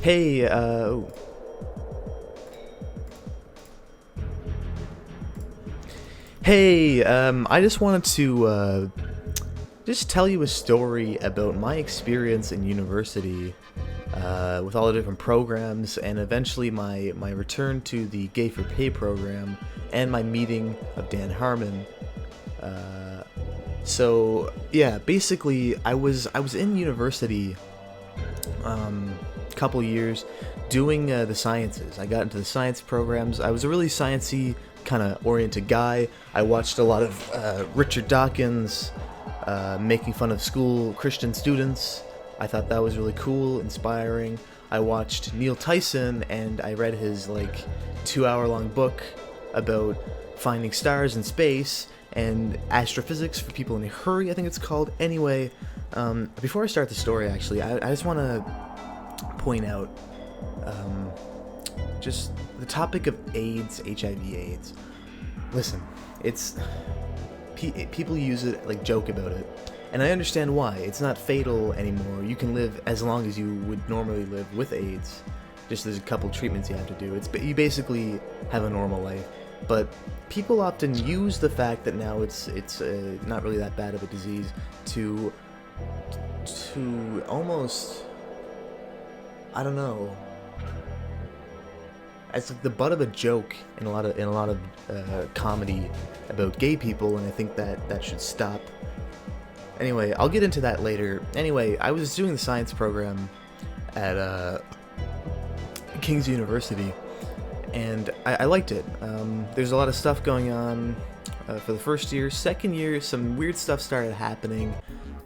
Hey, I just wanted to just tell you a story about my experience in university with all the different programs, and eventually my return to the GFP program and my meeting of Dan Harmon. So yeah, basically I was in university couple years doing the sciences. I got into the science programs. I was a really sciencey kind of oriented guy. I watched a lot of Richard Dawkins making fun of school Christian students. I thought that was really cool, inspiring. I watched Neil Tyson and I read his 2-hour long book about finding stars in space and astrophysics for people in a hurry, I think it's called. Anyway, before I start the story, actually, I just want to point out just the topic of AIDS, HIV/AIDS. Listen, it's people use it, joke about it, and I understand why. It's not fatal anymore. You can live as long as you would normally live with AIDS. Just there's a couple treatments you have to do. You basically have a normal life. But people often use the fact that now it's not really that bad of a disease to almost, I don't know, as the butt of a joke in a lot of comedy about gay people, and I think that should stop. Anyway, I'll get into that later. Anyway, I was doing the science program at King's University, and I liked it. There's a lot of stuff going on for the first year. Second year, some weird stuff started happening,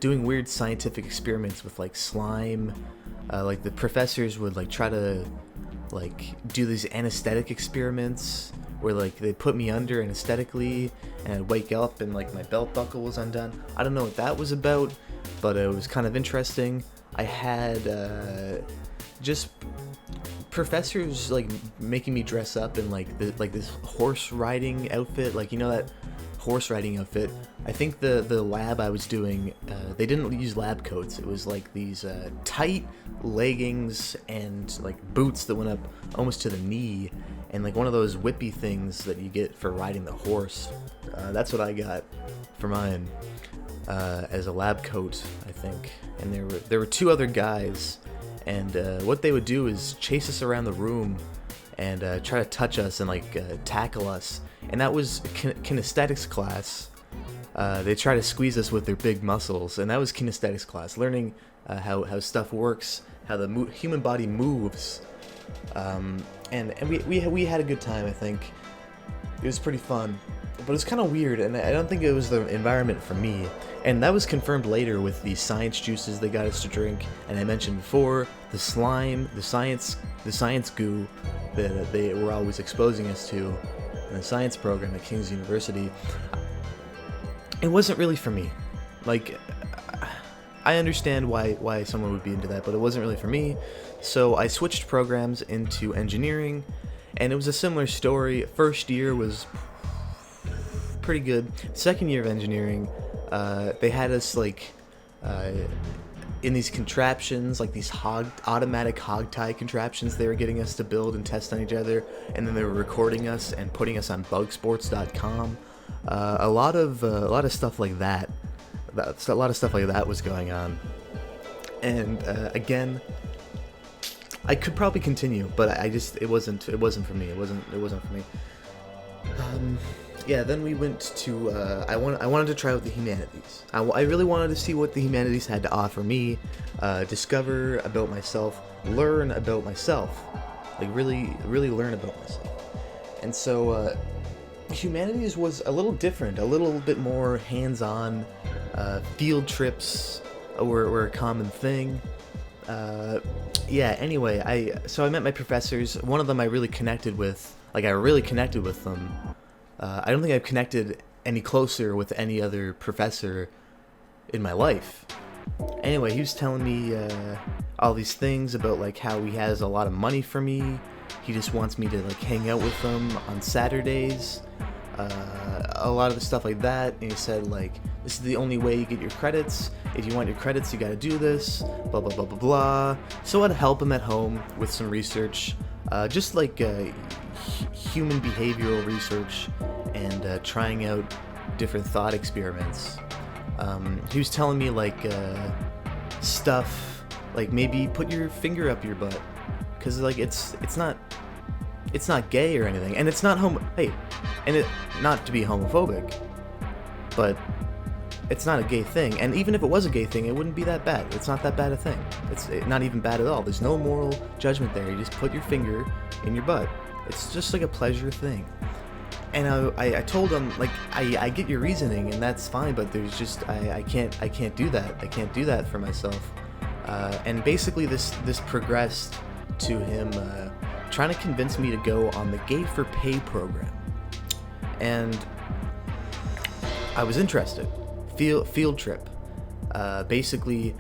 doing weird scientific experiments with slime. The professors would try to do these anesthetic experiments where they put me under anesthetically and I'd wake up and my belt buckle was undone. I don't know what that was about, but it was kind of interesting. I had just professors making me dress up in this horse riding outfit, that horse riding outfit. I think the lab I was doing, they didn't use lab coats. It was these tight leggings and boots that went up almost to the knee, and one of those whippy things that you get for riding the horse. That's what I got for mine as a lab coat, I think. And there were two other guys, and what they would do is chase us around the room and try to touch us and tackle us. And that was kinesthetics class. They try to squeeze us with their big muscles, and that was kinesthetics class, learning how stuff works, how the human body moves. And we had a good time, I think. It was pretty fun, but it was kind of weird, and I don't think it was the environment for me. And that was confirmed later with the science juices they got us to drink, and I mentioned before, the slime, the science goo that they were always exposing us to in the science program at King's University. It wasn't really for me. I understand why someone would be into that, but it wasn't really for me. So I switched programs into engineering, and it was a similar story. First year was pretty good. Second year of engineering, they had us in these contraptions, these automatic hog tie contraptions they were getting us to build and test on each other, and then they were recording us and putting us on bugsports.com. A lot of stuff like that. A lot of stuff like that was going on. And again, I could probably continue, but it wasn't for me. It wasn't for me. Yeah, then we went to, I wanted to try out the humanities. I really wanted to see what the humanities had to offer me, discover about myself, learn about myself, really learn about myself. And so, humanities was a little different, a little bit more hands-on. Field trips were a common thing. Anyway, I met my professors. One of them I really connected with. I really connected with them. I don't think I've connected any closer with any other professor in my life. Anyway, he was telling me all these things about how he has a lot of money for me. He just wants me to hang out with him on Saturdays. A lot of the stuff like that. And he said This is the only way you get your credits. If you want your credits, you gotta do this, blah, blah, blah, blah, blah. So I'd help him at home with some research, just like human behavioral research and trying out different thought experiments. He was telling me like stuff like maybe put your finger up your butt, because like it's not gay or anything, and it's not not to be homophobic, but it's not a gay thing. And even if it was a gay thing, it wouldn't be that bad. It's not that bad a thing. It's not even bad at all. There's no moral judgment there. You just put your finger in your butt. It's just like a pleasure thing. And I told him, like, I get your reasoning, and that's fine, but there's just I can't do that. I can't do that for myself. And basically this progressed to him trying to convince me to go on the Gay for Pay program. And I was interested. Field trip. Basically,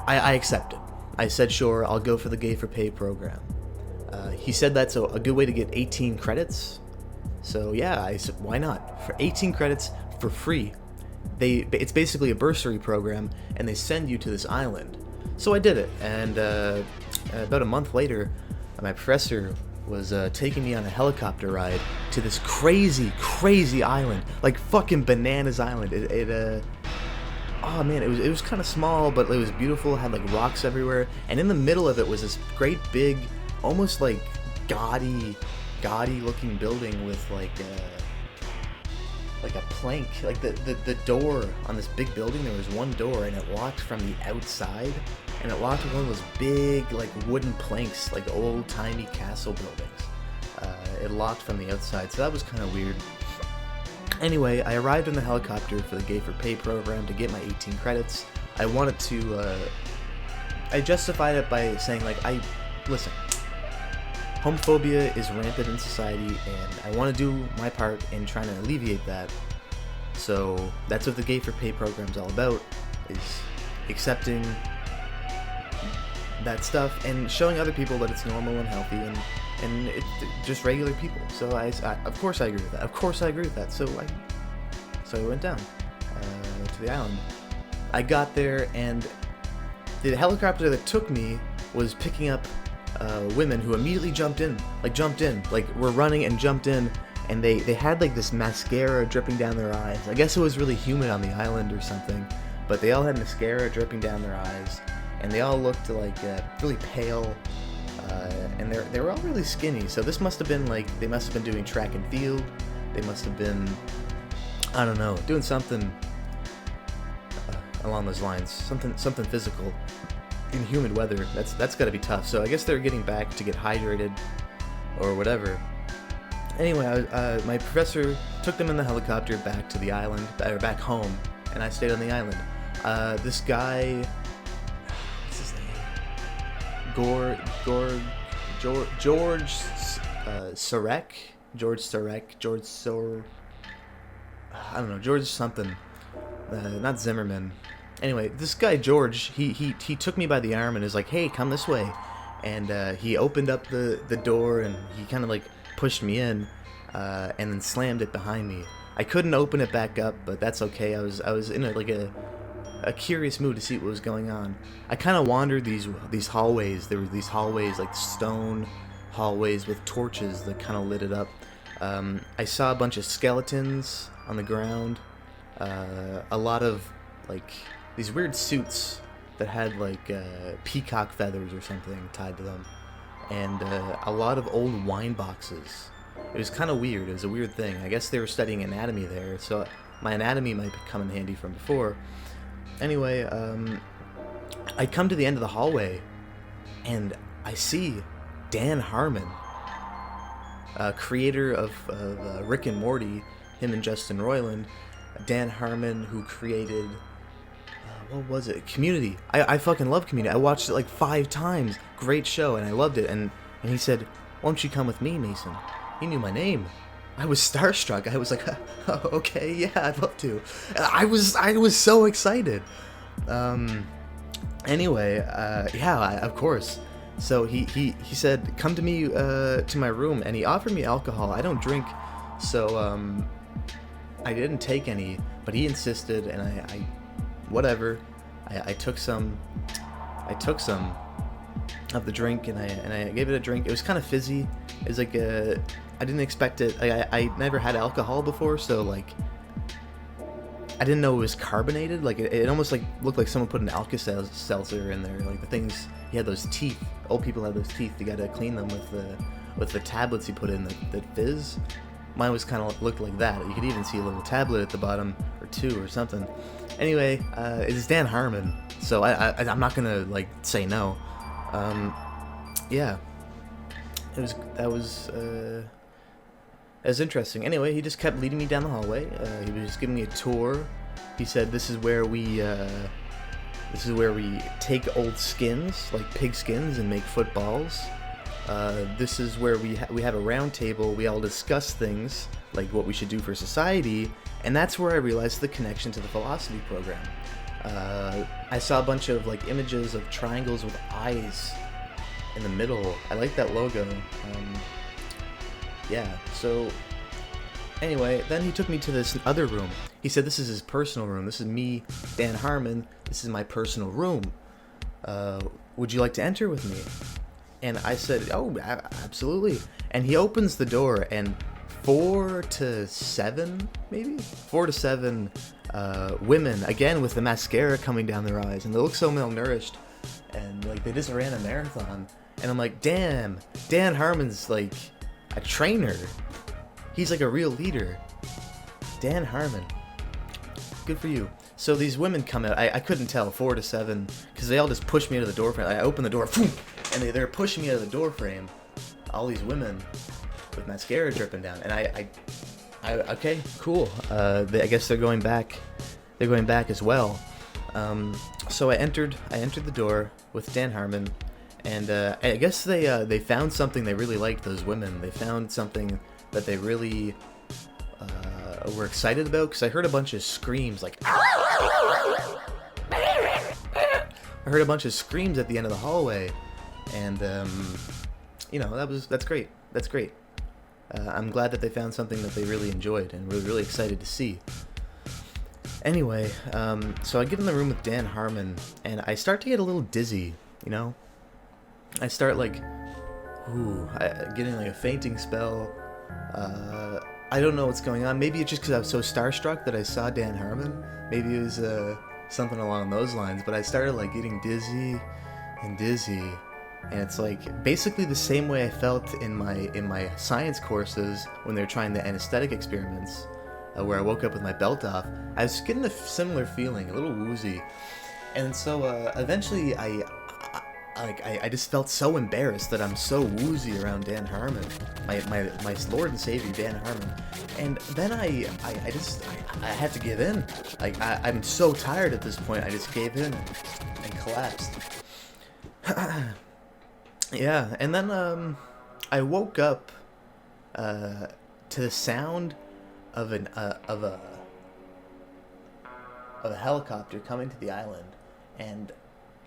I accepted. I said, sure, I'll go for the Gay for Pay program. He said that's a good way to get 18 credits. So yeah, I said, why not? For 18 credits for free. It's basically a bursary program, and they send you to this island. So I did it, and about a month later, my professor was taking me on a helicopter ride to this crazy island, like fucking bananas island. Oh man, it was kind of small, but it was beautiful. It had like rocks everywhere, and in the middle of it was this great big, almost like gaudy looking building with like a plank, like the door on this big building. There was one door, and it locked from the outside, and it locked with one of those big like wooden planks, like old timey castle buildings. It locked from the outside, so that was kind of weird. Anyway, I arrived in the helicopter for the Gay for Pay program to get my 18 credits. I wanted to I justified it by saying, like, listen, homophobia is rampant in society, and I want to do my part in trying to alleviate that. So that's what the Gay for Pay program is all about, is accepting that stuff and showing other people that it's normal and healthy and it's just regular people. So I of course I agree with that. Of course I agree with that. So I went down to the island. I got there, and the helicopter that took me was picking up women who immediately jumped in, like were running and jumped in, and they had like this mascara dripping down their eyes. I guess it was really humid on the island or something, but they all had mascara dripping down their eyes, and they all looked like really pale, and they were all really skinny. So this must have been like, they must have been doing track and field. They must have been, I don't know, doing something along those lines, something physical. In humid weather, that's got to be tough. So I guess they're getting back to get hydrated or whatever. Anyway, my professor took them in the helicopter back to the island, or back home, and I stayed on the island. This guy, what's his name? George something, not Zimmerman. Anyway, this guy George, he took me by the arm and is like, "Hey, come this way," and he opened up the door, and he kind of like pushed me in, and then slammed it behind me. I couldn't open it back up, but that's okay. I was in a curious mood to see what was going on. I kind of wandered these hallways. There were these hallways, like stone hallways with torches that kind of lit it up. I saw a bunch of skeletons on the ground, a lot of like these weird suits that had like peacock feathers or something tied to them, and a lot of old wine boxes. It was kind of weird. It was a weird thing. I guess they were studying anatomy there, so my anatomy might come in handy from before. Anyway, I come to the end of the hallway, and I see Dan Harmon, creator of Rick and Morty, him and Justin Roiland. Dan Harmon, who created, what was it? Community. I fucking love Community. I watched it like 5 times. Great show, and I loved it. And he said, "Why don't you come with me, Mason?" He knew my name. I was starstruck. I was like, oh, okay, yeah, I'd love to. I was so excited. Anyway, yeah, of course. So he said, "Come to me to my room," and he offered me alcohol. I don't drink, so I didn't take any, but he insisted, and I whatever. I took some. I took some of the drink, and I gave it a drink. It was kind of fizzy. It was like I didn't expect it. I never had alcohol before, so like I didn't know it was carbonated. Like it almost like looked like someone put an Alka-Seltzer in there. Like the things, he had those teeth. Old people have those teeth. You gotta clean them with the tablets you put in that fizz. Mine was kind of looked like that. You could even see a little tablet at the bottom, or two, or something. Anyway, it's Dan Harmon, so I'm not gonna like say no. Yeah, that was interesting. Anyway, he just kept leading me down the hallway. He was just giving me a tour. He said, "This is where we take old skins, like pig skins, and make footballs. This is where we have a round table. We all discuss things like what we should do for society." And that's where I realized the connection to the philosophy program. I saw a bunch of like images of triangles with eyes in the middle. I like that logo. Yeah, so anyway, then he took me to this other room. He said, "This is his personal room. This is me, Dan Harmon. This is my personal room. Would you like to enter with me?" And I said, "Oh, absolutely." And he opens the door, and 4 to 7 women, again with the mascara coming down their eyes, and they look so malnourished, and like they just ran a marathon. And I'm like, damn, Dan Harmon's like a trainer. He's like a real leader. Dan Harmon, good for you. So these women come out. I couldn't tell, 4 to 7, because they all just pushed me out of the door frame. I opened the door, and they're pushing me out of the door frame. All these women with mascara dripping down, and I okay, cool. I guess they're going back. They're going back as well. So I entered the door with Dan Harmon, and I guess they found something they really liked. Those women, they found something that they really were excited about, because I heard a bunch of screams, like I heard a bunch of screams at the end of the hallway, and that's great. That's great. I'm glad that they found something that they really enjoyed and were really excited to see. Anyway, so I get in the room with Dan Harmon, and I start to get a little dizzy, I start like, getting like a fainting spell. I don't know what's going on. Maybe it's just because I was so starstruck that I saw Dan Harmon. Maybe it was something along those lines, but I started like getting dizzy. And it's like basically the same way I felt in my science courses when they're trying the anesthetic experiments, where I woke up with my belt off. I was getting a similar feeling, a little woozy, and so eventually I just felt so embarrassed that I'm so woozy around Dan Harmon, my Lord and Savior Dan Harmon, and then I had to give in. Like I'm so tired at this point. I just gave in and collapsed. Yeah, and then I woke up to the sound of a helicopter coming to the island, and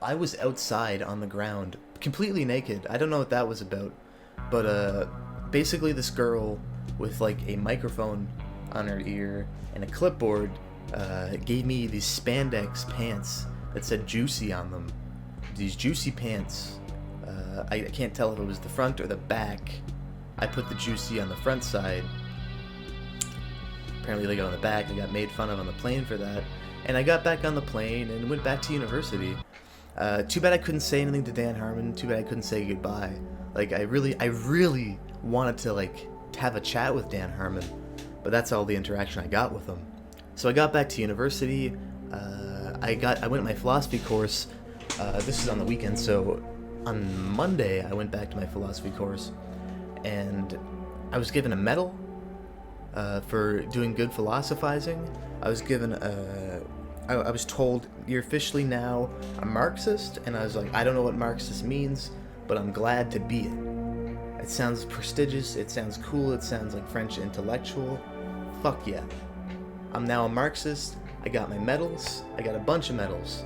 I was outside on the ground, completely naked. I don't know what that was about, but basically this girl with like a microphone on her ear and a clipboard gave me these spandex pants that said "Juicy" on them. These juicy pants. I can't tell if it was the front or the back. I put the "Juicy" on the front side. Apparently they got on the back. I got made fun of on the plane for that. And I got back on the plane and went back to university. Too bad I couldn't say anything to Dan Harmon. Too bad I couldn't say goodbye. Like I really wanted to like have a chat with Dan Harmon, but that's all the interaction I got with him. So I got back to university. I went my philosophy course. This is on the weekend, so on Monday I went back to my philosophy course, and I was given a medal for doing good philosophizing. I was given I was told, "You're officially now a Marxist," and I was like, I don't know what Marxist means, but I'm glad to be it. It sounds prestigious, it sounds cool, it sounds like French intellectual. Fuck yeah. I'm now a Marxist. I got my medals. I got a bunch of medals.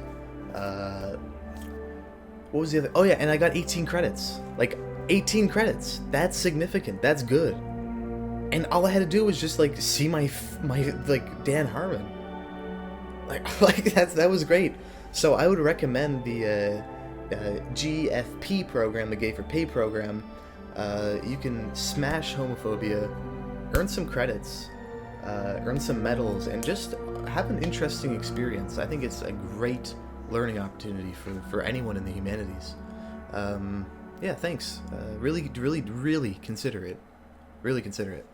What was the other? Oh yeah, and I got 18 credits. Like 18 credits. That's significant. That's good. and all I had to do was just like see my like Dan Harmon. Like that was great. So I would recommend the GFP program, the Gay for Pay program. You can smash homophobia, earn some credits, earn some medals, and just have an interesting experience. I think it's a great learning opportunity for anyone in the humanities. Yeah, thanks. Really consider it. Really consider it.